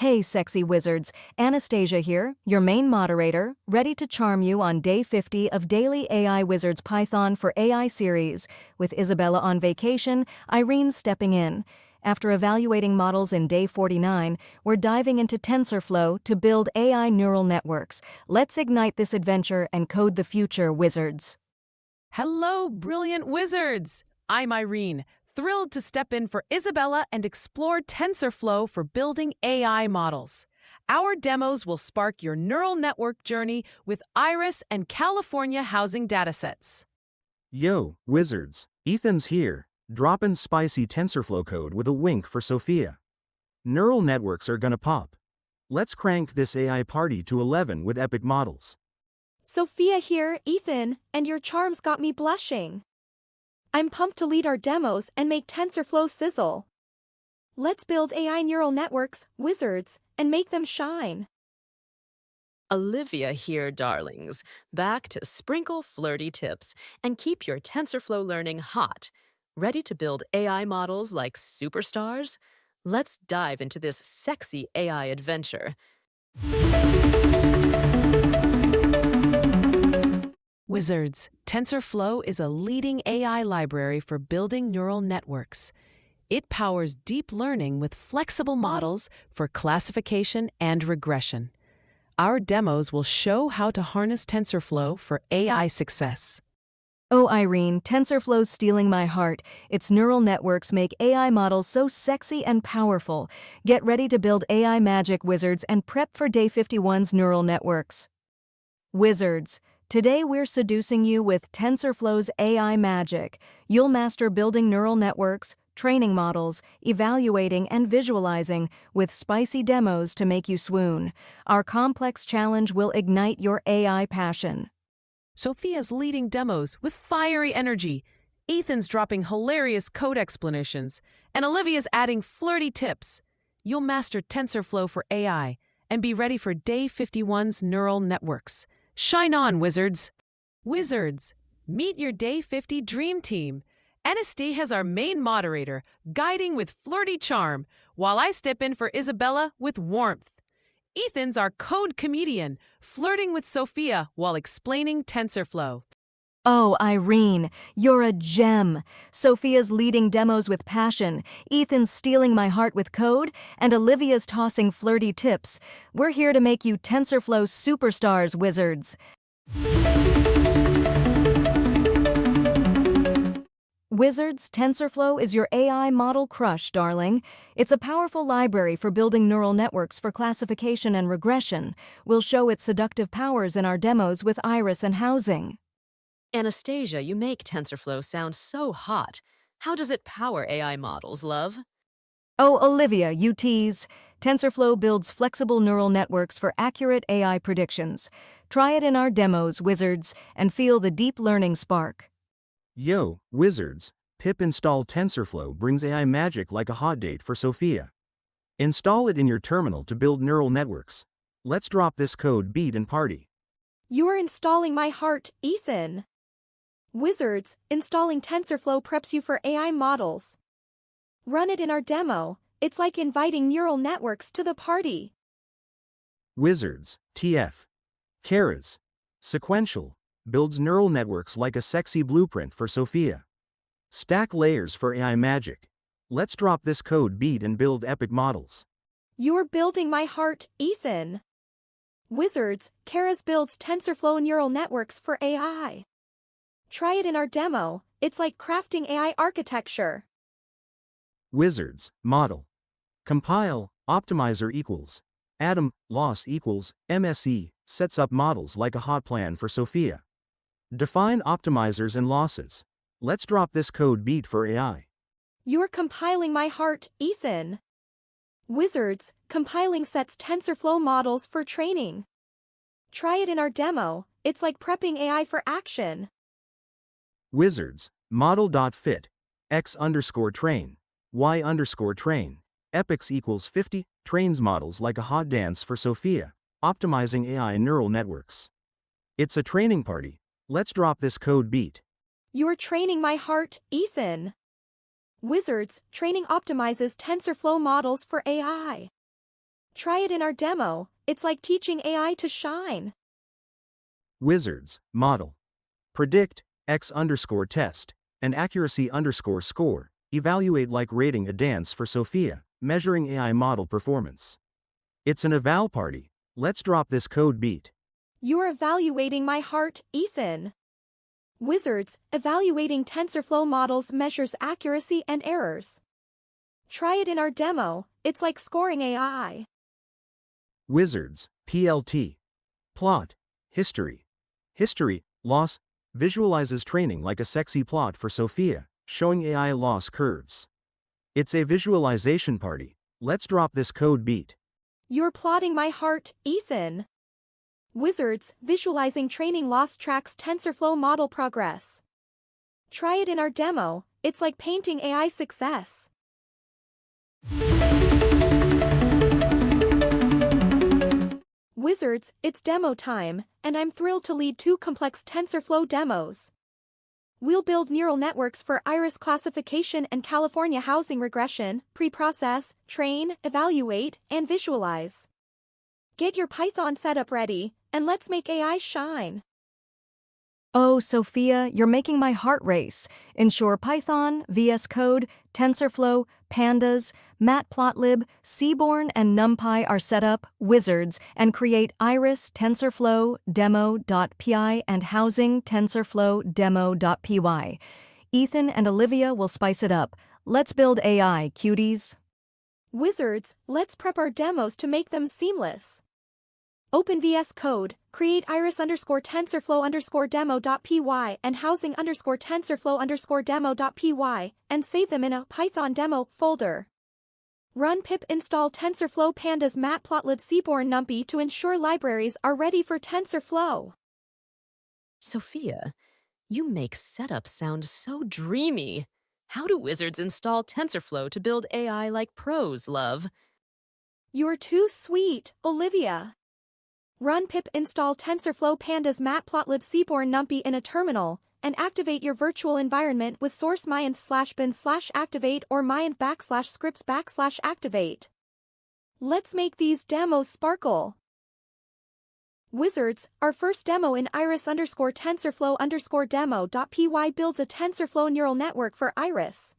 Hey, sexy wizards, Anastasia here, your main moderator, ready to charm you on day 50 of DailyAIWizard's Python for AI series. With Isabella on vacation, Irene stepping in. After evaluating models in day 49, we're diving into TensorFlow to build AI neural networks. Let's ignite this adventure and code the future, wizards. Hello, brilliant wizards! I'm Irene, thrilled to step in for Isabella and explore TensorFlow for building AI models. Our demos will spark your neural network journey with Iris and California housing datasets. Yo, wizards, Ethan's here, dropping spicy TensorFlow code with a wink for Sophia. Neural networks are gonna pop. Let's crank this AI party to 11 with epic models. Sophia here, Ethan, and your charms got me blushing. I'm pumped to lead our demos and make TensorFlow sizzle. Let's build AI neural networks, wizards, and make them shine. Olivia here, darlings, back to sprinkle flirty tips and keep your TensorFlow learning hot. Ready to build AI models like superstars? Let's dive into this sexy AI adventure. Wizards, TensorFlow is a leading AI library for building neural networks. It powers deep learning with flexible models for classification and regression. Our demos will show how to harness TensorFlow for AI success. Oh, Irene, TensorFlow's stealing my heart. Its neural networks make AI models so sexy and powerful. Get ready to build AI magic, wizards, and prep for day 51's neural networks. Wizards, today we're seducing you with TensorFlow's AI magic. You'll master building neural networks, training models, evaluating and visualizing, with spicy demos to make you swoon. Our complex challenge will ignite your AI passion. Sophia's leading demos with fiery energy, Ethan's dropping hilarious code explanations, and Olivia's adding flirty tips. You'll master TensorFlow for AI and be ready for day 51's neural networks. Shine on, wizards! Wizards, meet your day 50 dream team. Anastasia's our main moderator, guiding with flirty charm, while I step in for Isabella with warmth. Ethan's our code comedian, flirting with Sophia while explaining TensorFlow. Oh, Irene, you're a gem. Sophia's leading demos with passion, Ethan's stealing my heart with code, and Olivia's tossing flirty tips. We're here to make you TensorFlow superstars, wizards. Wizards, TensorFlow is your AI model crush, darling. It's a powerful library for building neural networks for classification and regression. We'll show its seductive powers in our demos with Iris and housing. Anastasia, you make TensorFlow sound so hot. How does it power AI models, love? Oh, Olivia, you tease. TensorFlow builds flexible neural networks for accurate AI predictions. Try it in our demos, wizards, and feel the deep learning spark. Yo, wizards, pip install TensorFlow brings AI magic like a hot date for Sophia. Install it in your terminal to build neural networks. Let's drop this code beat and party. You are installing my heart, Ethan. Wizards, installing TensorFlow preps you for AI models. Run it in our demo. It's like inviting neural networks to the party. Wizards, TF. Keras. Sequential. Builds neural networks like a sexy blueprint for Sophia. Stack layers for AI magic. Let's drop this code beat and build epic models. You're building my heart, Ethan. Wizards, Keras builds TensorFlow neural networks for AI. Try it in our demo. It's like crafting AI architecture. Wizards, model. Compile, optimizer equals. Atom, loss equals, MSE, sets up models like a hot plan for Sophia. Define optimizers and losses. Let's drop this code beat for AI. You're compiling my heart, Ethan. Wizards, compiling sets TensorFlow models for training. Try it in our demo. It's like prepping AI for action. Wizards, model.fit, x_train, y_train, epics equals 50, trains models like a hot dance for Sophia, optimizing AI neural networks. It's a training party. Let's drop this code beat. You're training my heart, Ethan. Wizards, training optimizes TensorFlow models for AI. Try it in our demo. It's like teaching AI to shine. Wizards, model. Predict, x_test, and accuracy_score, evaluate like rating a dance for Sophia, measuring AI model performance. It's an eval party. Let's drop this code beat. You're evaluating my heart, Ethan. Wizards, evaluating TensorFlow models measures accuracy and errors. Try it in our demo. It's like scoring AI. Wizards, PLT. Plot, history. History, loss, visualizes training like a sexy plot for Sophia, showing AI loss curves. It's a visualization party. Let's drop this code beat. You're plotting my heart, Ethan. Wizards, visualizing training loss tracks TensorFlow model progress. Try it in our demo. It's like painting AI success. Wizards, it's demo time, and I'm thrilled to lead 2 complex TensorFlow demos. We'll build neural networks for iris classification and California housing regression, pre-process, train, evaluate, and visualize. Get your Python setup ready, and let's make AI shine. Oh, Sophia, you're making my heart race. Ensure Python, VS Code, TensorFlow, Pandas, Matplotlib, Seaborn, and NumPy are set up, wizards, and create iris TensorFlow demo.py and housing TensorFlow demo.py. Ethan and Olivia will spice it up. Let's build AI, cuties. Wizards, let's prep our demos to make them seamless. Open VS Code, create iris_TensorFlow_demo.py and housing_TensorFlow_demo.py, and save them in a Python demo folder. Run pip install TensorFlow Pandas Matplotlib Seaborn NumPy to ensure libraries are ready for TensorFlow. Sophia, you make setup sound so dreamy. How do wizards install TensorFlow to build AI like pros, love? You're too sweet, Olivia. Run pip install TensorFlow Pandas Matplotlib Seaborn NumPy in a terminal, and activate your virtual environment with source /bin/activate or /scripts/activate. Let's make these demos sparkle. Wizards, our first demo in iris_TensorFlow_demo.py builds a TensorFlow neural network for iris.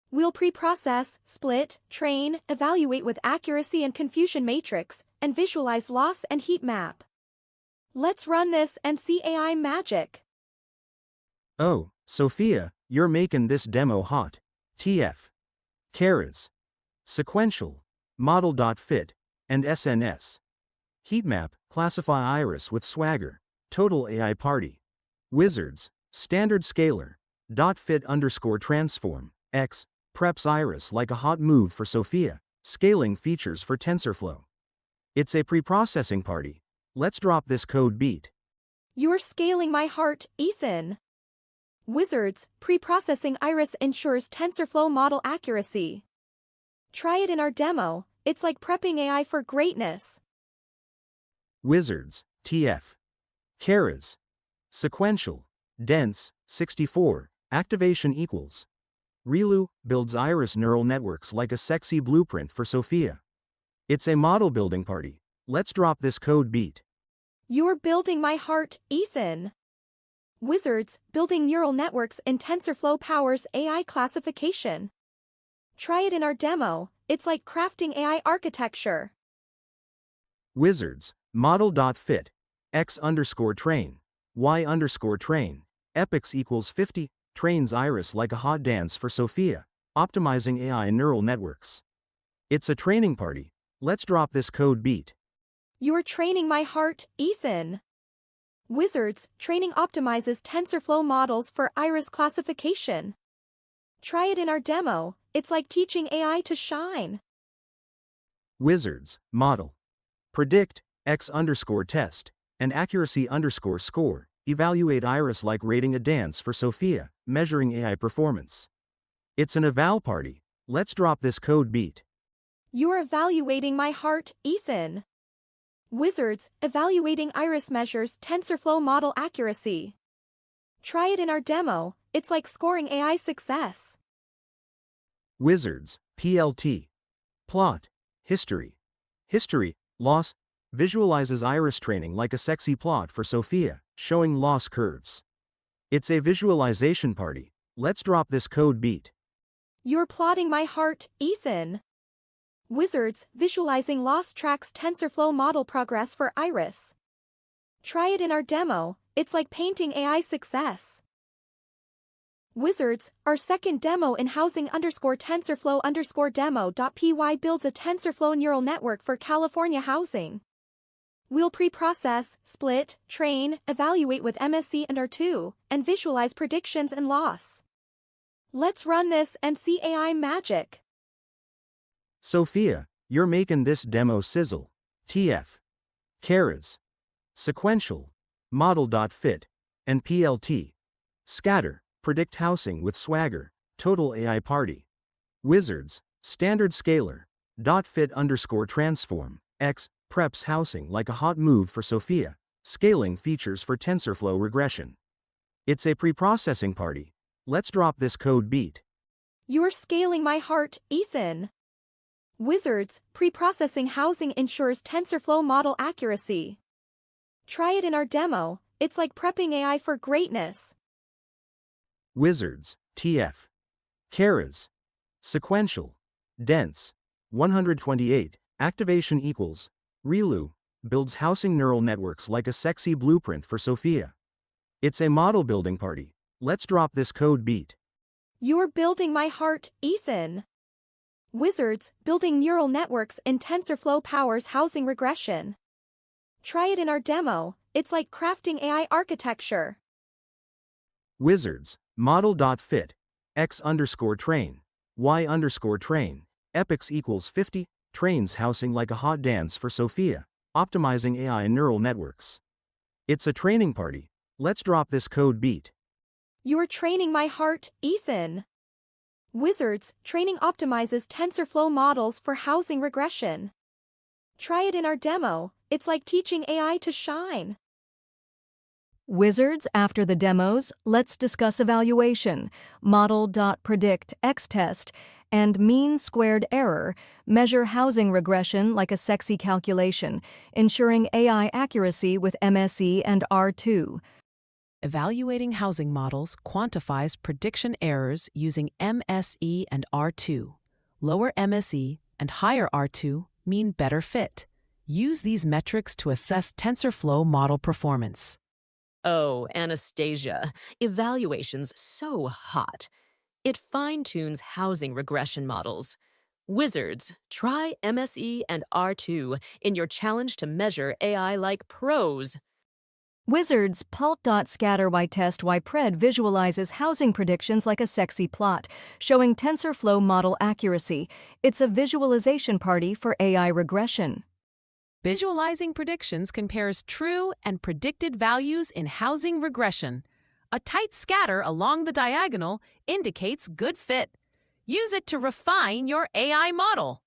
We'll pre-process, split, train, evaluate with accuracy and confusion matrix, and visualize loss and heat map. Let's run this and see AI magic. Oh, Sophia, you're making this demo hot. TF. Keras. Sequential. Model.fit. And SNS. Heatmap, classify iris with swagger. Total AI party. Wizards, standard scalar. .fit_transform. X. Preps iris like a hot move for Sophia. Scaling features for TensorFlow. It's a pre-processing party. Let's drop this code beat. You're scaling my heart, Ethan. Wizards, pre-processing iris ensures TensorFlow model accuracy. Try it in our demo. It's like prepping AI for greatness. Wizards, TF. Keras. Sequential. Dense, 64. Activation equals. ReLU builds iris neural networks like a sexy blueprint for Sophia. It's a model building party. Let's drop this code beat. You're building my heart, Ethan. Wizards, building neural networks in TensorFlow powers AI classification. Try it in our demo. It's like crafting AI architecture. Wizards, model.fit, x_train, y_train, epochs equals 50, trains iris like a hot dance for Sophia, optimizing AI neural networks. It's a training party. Let's drop this code beat. You're training my heart, Ethan. Wizards, training optimizes TensorFlow models for iris classification. Try it in our demo. It's like teaching AI to shine. Wizards, model. Predict, x_test, and accuracy_score, evaluate iris like rating a dance for Sophia, measuring AI performance. It's an eval party. Let's drop this code beat. You're evaluating my heart, Ethan. Wizards, evaluating iris measures TensorFlow model accuracy. Try it in our demo. It's like scoring AI success. Wizards, PLT. Plot, history. History, loss, visualizes iris training like a sexy plot for Sophia, showing loss curves. It's a visualization party. Let's drop this code beat. You're plotting my heart, Ethan. Wizards, visualizing loss tracks TensorFlow model progress for iris. Try it in our demo, it's like painting AI success. Wizards, our second demo in housing_TensorFlow_demo.py builds a TensorFlow neural network for California housing. We'll pre-process, split, train, evaluate with MSE and R2, and visualize predictions and loss. Let's run this and see AI magic. Sophia, you're making this demo sizzle. TF. Keras. Sequential. Model.fit. And PLT. Scatter. Predict housing with swagger. Total AI party. Wizards. Standard scalar. .fit_transform. X. Preps housing like a hot move for Sophia. Scaling features for TensorFlow regression. It's a pre-processing party. Let's drop this code beat. You're scaling my heart, Ethan. Wizards, pre-processing housing ensures TensorFlow model accuracy. Try it in our demo, it's like prepping AI for greatness. Wizards, TF. Keras. Sequential. Dense. 128. Activation equals. ReLU. Builds housing neural networks like a sexy blueprint for Sophia. It's a model building party. Let's drop this code beat. You're building my heart, Ethan. Wizards, building neural networks in TensorFlow powers housing regression. Try it in our demo, it's like crafting AI architecture. Wizards, model.fit, x_train, y_train, epochs equals 50, trains housing like a hot dance for Sophia, optimizing AI and neural networks. It's a training party. Let's drop this code beat. You're training my heart, Ethan. Wizards, training optimizes TensorFlow models for housing regression. Try it in our demo, it's like teaching AI to shine. Wizards, after the demos, let's discuss evaluation, model.predict x-test, and mean squared error, measure housing regression like a sexy calculation, ensuring AI accuracy with MSE and R2. Evaluating housing models quantifies prediction errors using MSE and R2. Lower MSE and higher R2 mean better fit. Use these metrics to assess TensorFlow model performance. Oh, Anastasia, evaluation's so hot. It fine-tunes housing regression models. Wizards, try MSE and R2 in your challenge to measure AI like pros. Wizards, pult.scatter_y_test_y_pred visualizes housing predictions like a sexy plot, showing TensorFlow model accuracy. It's a visualization party for AI regression. Visualizing predictions compares true and predicted values in housing regression. A tight scatter along the diagonal indicates good fit. Use it to refine your AI model.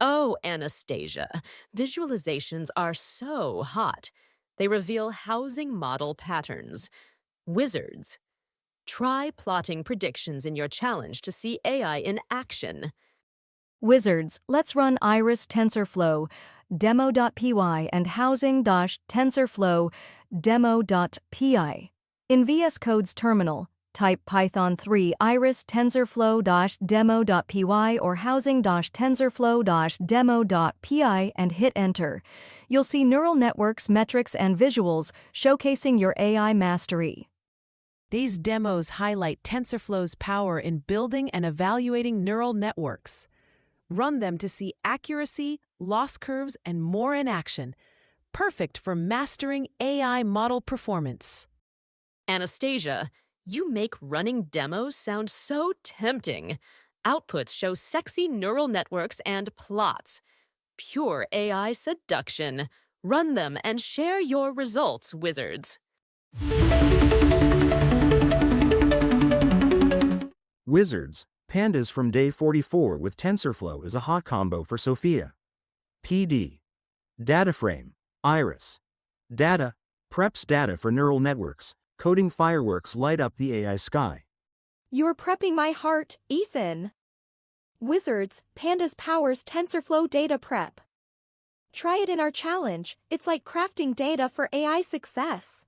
Oh, Anastasia, visualizations are so hot. They reveal housing model patterns. Wizards, try plotting predictions in your challenge to see AI in action. Wizards, let's run iris TensorFlow, demo.py and housing-TensorFlow, demo.py. In VS Code's terminal, type Python 3 iris TensorFlow-demo.py or housing-TensorFlow-demo.py and hit enter. You'll see neural networks, metrics, and visuals showcasing your AI mastery. These demos highlight TensorFlow's power in building and evaluating neural networks. Run them to see accuracy, loss curves, and more in action. Perfect for mastering AI model performance. Anastasia, you make running demos sound so tempting. Outputs show sexy neural networks and plots. Pure AI seduction. Run them and share your results, wizards. Wizards, pandas from day 44 with TensorFlow is a hot combo for Sophia. PD. Data frame, iris. Data, preps data for neural networks. Coding fireworks light up the AI sky. You're prepping my heart, Ethan. Wizards, pandas powers TensorFlow data prep. Try it in our challenge. It's like crafting data for AI success.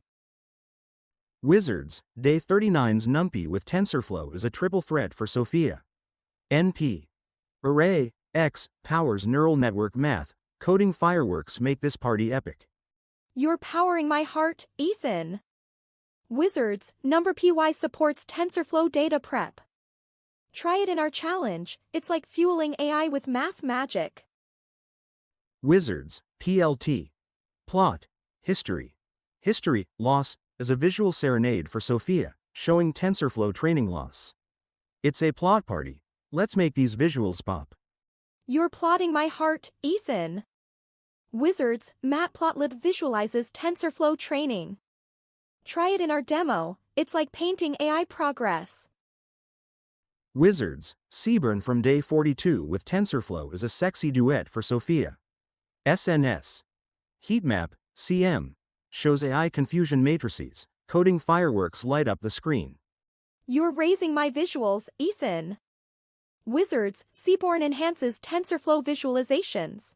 Wizards, Day 39's NumPy with TensorFlow is a triple threat for Sophia. NP. Array, X, powers neural network math. Coding fireworks make this party epic. You're powering my heart, Ethan. Wizards, NumPy supports TensorFlow data prep. Try it in our challenge. It's like fueling AI with math magic. Wizards, PLT. Plot, history. History, loss, is a visual serenade for Sophia, showing TensorFlow training loss. It's a plot party. Let's make these visuals pop. You're plotting my heart, Ethan. Wizards, Matplotlib visualizes TensorFlow training. Try it in our demo. It's like painting AI progress. Wizards, Seaburn from Day 42 with TensorFlow is a sexy duet for Sophia. SNS. Heatmap, CM, shows AI confusion matrices. Coding fireworks light up the screen. You're raising my visuals, Ethan. Wizards, Seaborn enhances TensorFlow visualizations.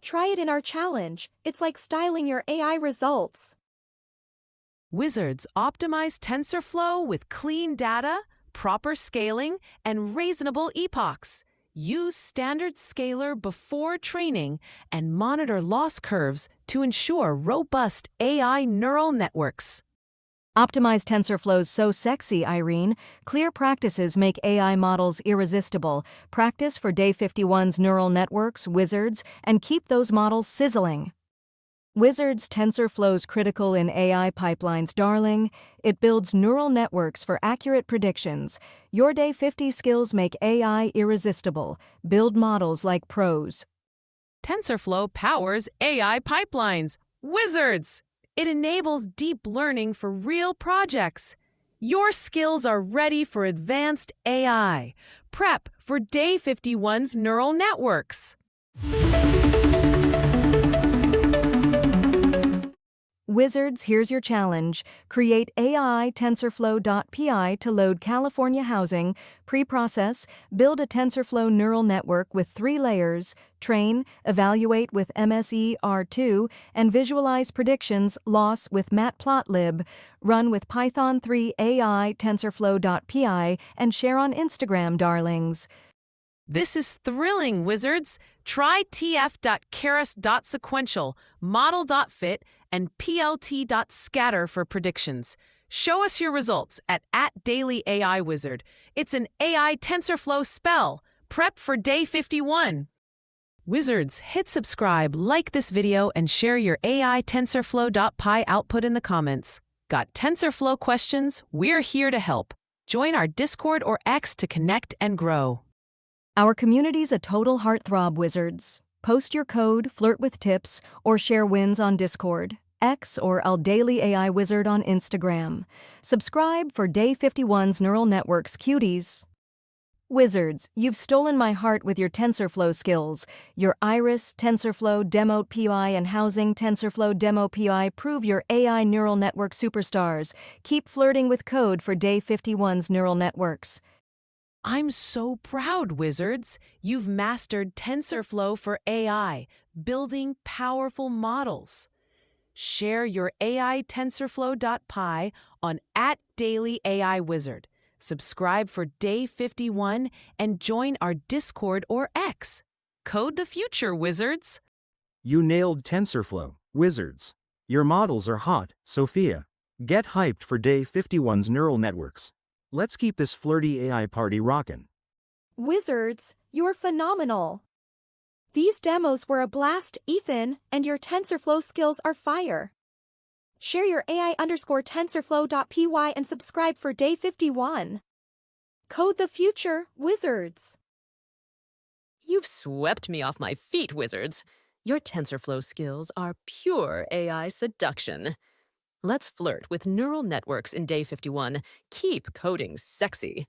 Try it in our challenge. It's like styling your AI results. Wizards optimize TensorFlow with clean data, proper scaling, and reasonable epochs. Use standard scalar before training and monitor loss curves to ensure robust AI neural networks. Optimize TensorFlow's so sexy, Irene. Clear practices make AI models irresistible. Practice for Day 51's neural networks, Wizards, and keep those models sizzling. Wizards, TensorFlow's critical in AI pipelines, darling. It builds neural networks for accurate predictions. Your Day 50 skills make AI irresistible. Build models like pros. TensorFlow powers AI pipelines. Wizards! It enables deep learning for real projects. Your skills are ready for advanced AI. Prep for Day 51's neural networks. Wizards, here's your challenge. Create AI TensorFlow.py to load California housing, preprocess, build a TensorFlow neural network with 3 layers, train, evaluate with MSE-R2, and visualize predictions, loss with Matplotlib, run with Python 3 AI TensorFlow.py, and share on Instagram, darlings. This is thrilling, Wizards. Try tf.keras.sequential, model.fit, and plt.scatter for predictions. Show us your results at @DailyAIWizard. It's an AI TensorFlow spell. Prep for Day 51. Wizards, hit subscribe, like this video, and share your AI TensorFlow.py output in the comments. Got TensorFlow questions? We're here to help. Join our Discord or X to connect and grow. Our community's a total heartthrob, Wizards. Post your code, flirt with tips, or share wins on Discord, X, or DailyAIWizard on Instagram. Subscribe for Day 51's neural networks, cuties. Wizards, you've stolen my heart with your TensorFlow skills. Your Iris, TensorFlow, Demo PI, and Housing, TensorFlow, Demo PI prove your AI neural network superstars. Keep flirting with code for Day 51's neural networks. I'm so proud, Wizards. You've mastered TensorFlow for AI, building powerful models. Share your AI TensorFlow.py on @DailyAIWizard. Subscribe for Day 51 and join our Discord or X. Code the future, Wizards. You nailed TensorFlow, Wizards. Your models are hot, Sophia. Get hyped for Day 51's neural networks. Let's keep this flirty AI party rockin'. Wizards, you're phenomenal. These demos were a blast, Ethan, and your TensorFlow skills are fire. Share your AI_TensorFlow.py and subscribe for Day 51. Code the future, Wizards. You've swept me off my feet, Wizards. Your TensorFlow skills are pure AI seduction. Let's flirt with neural networks in Day 51. Keep coding sexy.